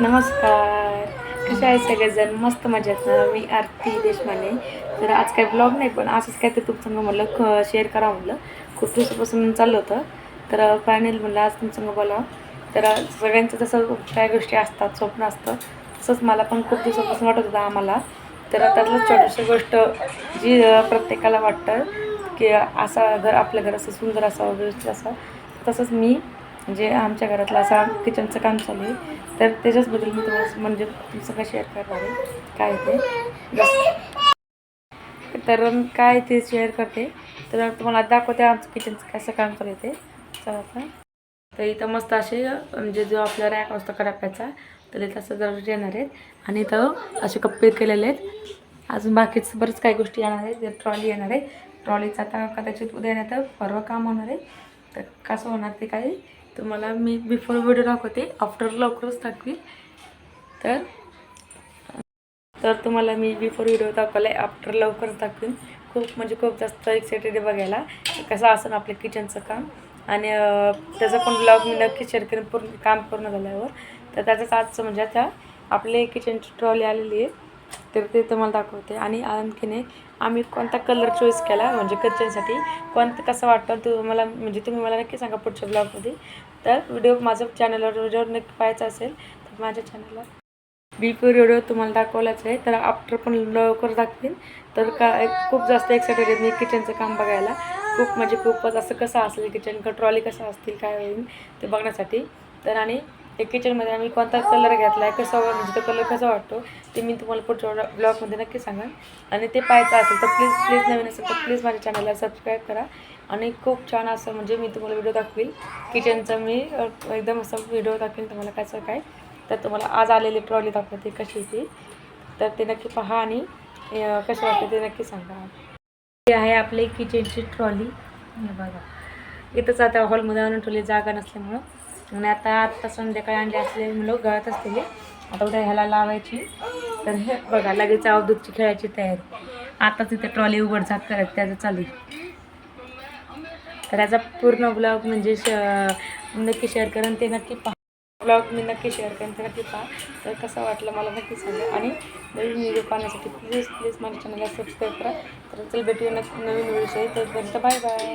नमस्कार. कसे आहे सगळेजण? मस्त मजेत ना? मी आरती देशमाने. तर आज काही ब्लॉग नाही, पण असंच काय ते तुमचं म्हटलं शेअर करा म्हटलं. खूप दिवसापासून चाललं होतं. तर फायनल म्हणलं आज तुमचं बोलावं. तर सगळ्यांचं जसं काय गोष्टी असतात, स्वप्न असतं, तसंच मला पण खूप दिवसापासून वाटत होतं आम्हाला. तर त्यातलं छोटीशी गोष्ट जी प्रत्येकाला वाटतं की असा आपल्या घर असं सुंदर असावं, व्यवस्थित असावं. तसंच मी म्हणजे आमच्या घरातलं असा किचनचं काम चालू आहे. तर त्याच्याचबद्दल मी तुम्हाला म्हणजे तुमचं शेअर करणार आहे. काय ते तर काय ते शेअर करते. तर तुम्हाला दाखवते आमचं किचनचं कसं काम चालू आहे ते. चला आता. तर इथं मस्त असे म्हणजे जो आपला रॅक असतो कडाप्याचा, तर इथं असं जरा येणार आहेत. आणि इथं असे कप्पे केलेले आहेत. अजून बाकीचं बरंच काही गोष्टी येणार आहेत. ट्रॉली येणार आहे. ट्रॉलीचं आता कदाचित उद्या नाही तर परवा काम होणार आहे. तर कसं होणार ते काही तुम्हाला मी बिफोर व्हिडिओ दाखवते, आफ्टर लवकरच दाखवील. तर तर तुम्हाला मी बिफोर व्हिडिओ दाखवला आहे, आफ्टर लवकरच दाखवीन. खूप म्हणजे खूप जास्त एक्सायटेड आहे बघायला कसं असं आपलं किचनचं काम. आणि त्याचं पण ब्लॉग मी नक्की शेअर करेन काम पूर्ण झाल्यावर. तर त्याचंच आजचं म्हणजे आता आपले किचनची ट्रॉली आलेली आहे, तर ते तुम्हाला दाखवते. आणि आणखीन आम्ही कोणता कलर चॉईस केला म्हणजे किचनसाठी, कोणतं कसं वाटतं तुम्हाला म्हणजे तुम्ही मला नक्की सांगा पुढच्या ब्लॉगमध्ये. तर व्हिडिओ माझं चॅनलवर नक्की पाहायचं असेल तर माझ्या चॅनलला बिफोर व्हिडिओ तुम्हाला दाखवलाच आहे. तर आफ्टर पण लवकर दाखवेन. तर खूप जास्त एक्सायटेड आहे मी किचनचं काम बघायला. खूप म्हणजे खूपच असं कसं असेल किचन, ट्रॉली कसं असतील, काय होईल ते बघण्यासाठी. तर आणि त्या किचनमध्ये आम्ही कोणता कलर घेतला आहे, कसं म्हणजे तो कलर कसा वाटतो ते मी तुम्हाला पुढच्या ब्लॉगमध्ये नक्की सांगा. आणि ते पाहायचं असेल तर प्लीज नवीन असेल तर प्लीज माझ्या चॅनलला सबस्क्राईब करा. आणि खूप छान असं म्हणजे मी तुम्हाला व्हिडिओ दाखवेल किचनचं. मी एकदम असं व्हिडिओ दाखवेल तुम्हाला कसं काय. तर तुम्हाला आज आलेली ट्रॉली दाखवते कशी ती. तर ते नक्की पहा आणि कशी वाटते ते नक्की सांगा. ही आहे आपली किचनची ट्रॉली. हे बघा इथंच आता हॉलमध्ये आणून ठेवली जागा नसल्यामुळं. आणि आता संध्याकाळी अंडे असलेले मुलं गळत असलेले आता उद्या ह्याला लावायची. तर हे बघा लगेच अवधूतची खेळायची तयारी. आताच इथे ट्रॉली उघड झाक करत त्याचं चालू आहे. तर याचा पूर्ण ब्लॉग म्हणजे नक्की शेअर करेन ते नक्की पहा. ब्लॉग मी नक्की शेअर करेन ते नक्की पहा. तर कसं वाटलं मला नक्की सांगा. आणि नवीन व्हिडिओ पाहण्यासाठी प्लीज माझ्या चॅनलला सबस्क्राईब करा. तर चल भेटूया नवीन व्हिडिओ. तोपर्यंत बाय बाय.